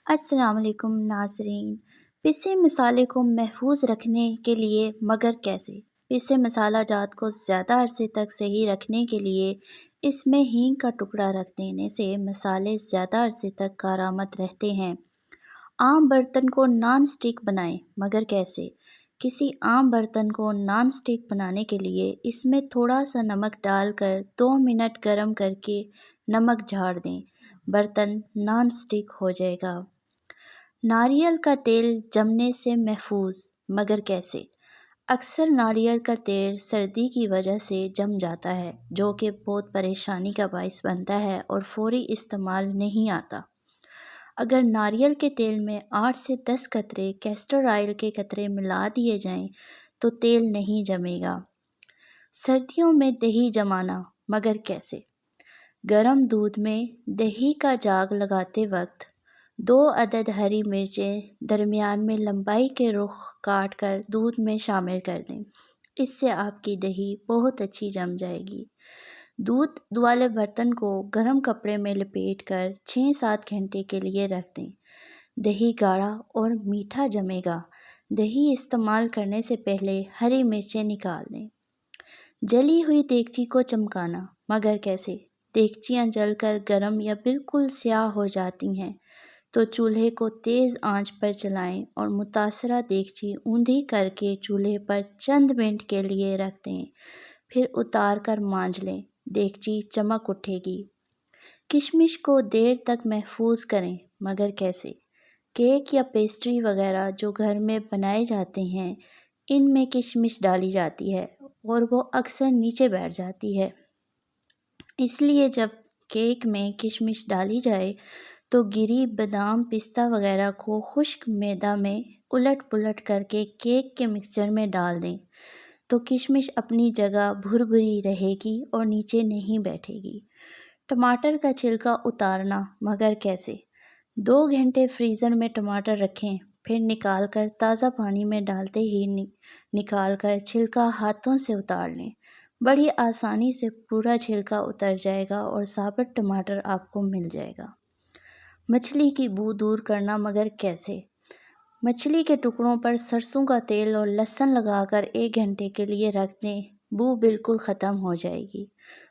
السلام علیکم ناظرین۔ پسے مسالے کو محفوظ رکھنے کے لیے مگر کیسے؟ پسے مسالہ جات کو زیادہ عرصے تک صحیح رکھنے کے لیے اس میں ہینگ کا ٹکڑا رکھ دینے سے مسالے زیادہ عرصے تک کارآمد رہتے ہیں۔ عام برتن کو نان سٹک بنائیں مگر کیسے؟ کسی عام برتن کو نان سٹک بنانے کے لیے اس میں تھوڑا سا نمک ڈال کر 2 منٹ گرم کر کے نمک جھاڑ دیں، برتن نان سٹک ہو جائے گا۔ ناریل کا تیل جمنے سے محفوظ مگر کیسے؟ اکثر ناریل کا تیل سردی کی وجہ سے جم جاتا ہے، جو کہ بہت پریشانی کا باعث بنتا ہے اور فوری استعمال نہیں آتا۔ اگر ناریل کے تیل میں 8 سے 10 قطرے کیسٹر آئل کے قطرے ملا دیے جائیں تو تیل نہیں جمے گا۔ سردیوں میں دہی جمانا مگر کیسے؟ گرم دودھ میں دہی کا جاگ لگاتے وقت 2 عدد ہری مرچیں درمیان میں لمبائی کے رخ کاٹ کر دودھ میں شامل کر دیں، اس سے آپ کی دہی بہت اچھی جم جائے گی۔ دودھ والے برتن کو گرم کپڑے میں لپیٹ کر 6-7 گھنٹے کے لیے رکھ دیں، دہی گاڑھا اور میٹھا جمے گا۔ دہی استعمال کرنے سے پہلے ہری مرچیں نکال دیں۔ جلی ہوئی دیگچی کو چمکانا مگر کیسے؟ دیگچیاں جل کر گرم یا بالکل سیاہ ہو جاتی ہیں تو چولہے کو تیز آنچ پر چلائیں اور متاثرہ دیگچی اوندھی کر کے چولہے پر چند منٹ کے لیے رکھ دیں، پھر اتار کر مانجھ لیں، دیگچی چمک اٹھے گی۔ کشمش کو دیر تک محفوظ کریں مگر کیسے؟ کیک یا پیسٹری وغیرہ جو گھر میں بنائے جاتے ہیں ان میں کشمش ڈالی جاتی ہے اور وہ اکثر نیچے بیٹھ جاتی ہے، اس لیے جب کیک میں کشمش ڈالی جائے تو گری بادام پستہ وغیرہ کو خشک میدا میں الٹ پلٹ کر کے کیک کے مکسچر میں ڈال دیں تو کشمش اپنی جگہ بھربھری رہے گی اور نیچے نہیں بیٹھے گی۔ ٹماٹر کا چھلکا اتارنا مگر کیسے؟ 2 گھنٹے فریزر میں ٹماٹر رکھیں، پھر نکال کر تازہ پانی میں ڈالتے ہی نکال کر چھلکا ہاتھوں سے اتار لیں، بڑی آسانی سے پورا چھلکا اتر جائے گا اور ثابت ٹماٹر آپ کو مل جائے گا۔ مچھلی کی بو دور کرنا مگر کیسے؟ مچھلی کے ٹکڑوں پر سرسوں کا تیل اور لہسن لگا کر 1 گھنٹے کے لیے رکھ دیں، بو بالکل ختم ہو جائے گی۔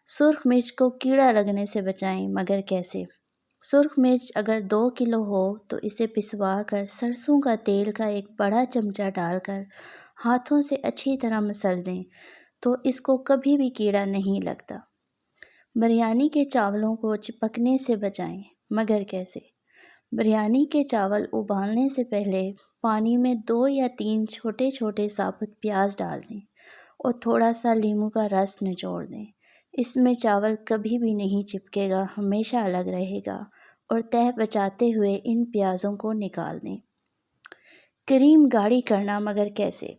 سرخ مرچ کو کیڑا لگنے سے بچائیں مگر کیسے؟ سرخ مرچ اگر 2 کلو ہو تو اسے پسوا کر سرسوں کا تیل کا ایک بڑا چمچہ ڈال کر ہاتھوں سے اچھی طرح مسل دیں تو اس کو کبھی بھی کیڑا نہیں لگتا۔ بریانی کے چاولوں کو چپکنے سے بچائیں مگر کیسے؟ بریانی کے چاول ابالنے سے پہلے پانی میں 2 یا 3 چھوٹے چھوٹے ثابت پیاز ڈال دیں اور تھوڑا سا لیموں کا رس نچوڑ دیں، اس میں چاول کبھی بھی نہیں چپکے گا، ہمیشہ الگ رہے گا، اور تہہ بچاتے ہوئے ان پیازوں کو نکال دیں۔ کریم گاڑھی کرنا مگر کیسے؟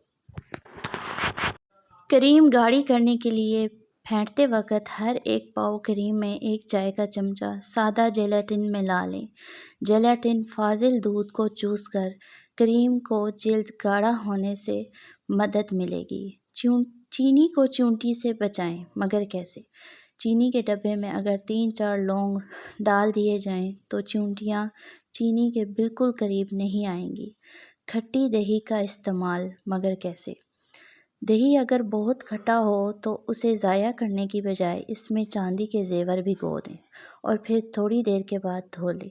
کریم گاڑھی کرنے کے لیے پھینٹتے وقت ہر ایک پاؤ کریم میں 1 چائے کا چمچہ سادہ جیلاٹن ملا لیں۔ جیلاٹن فاضل دودھ کو چوس کر کریم کو جلد گاڑھا ہونے سے مدد ملے گی۔ چینی کو چونٹی سے بچائیں مگر کیسے؟ چینی کے ڈبے میں اگر 3-4 لونگ ڈال دیے جائیں تو چونٹیاں چینی کے بالکل قریب نہیں آئیں گی۔ کھٹی دہی کا استعمال مگر کیسے؟ دہی اگر بہت کھٹا ہو تو اسے ضائع کرنے کی بجائے اس میں چاندی کے زیور بھگو دیں اور پھر تھوڑی دیر کے بعد دھو لیں،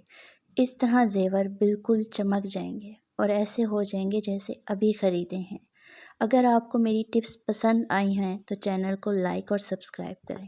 اس طرح زیور بالکل چمک جائیں گے اور ایسے ہو جائیں گے جیسے ابھی خریدے ہیں۔ اگر آپ کو میری ٹپس پسند آئی ہیں تو چینل کو لائک اور سبسکرائب کریں۔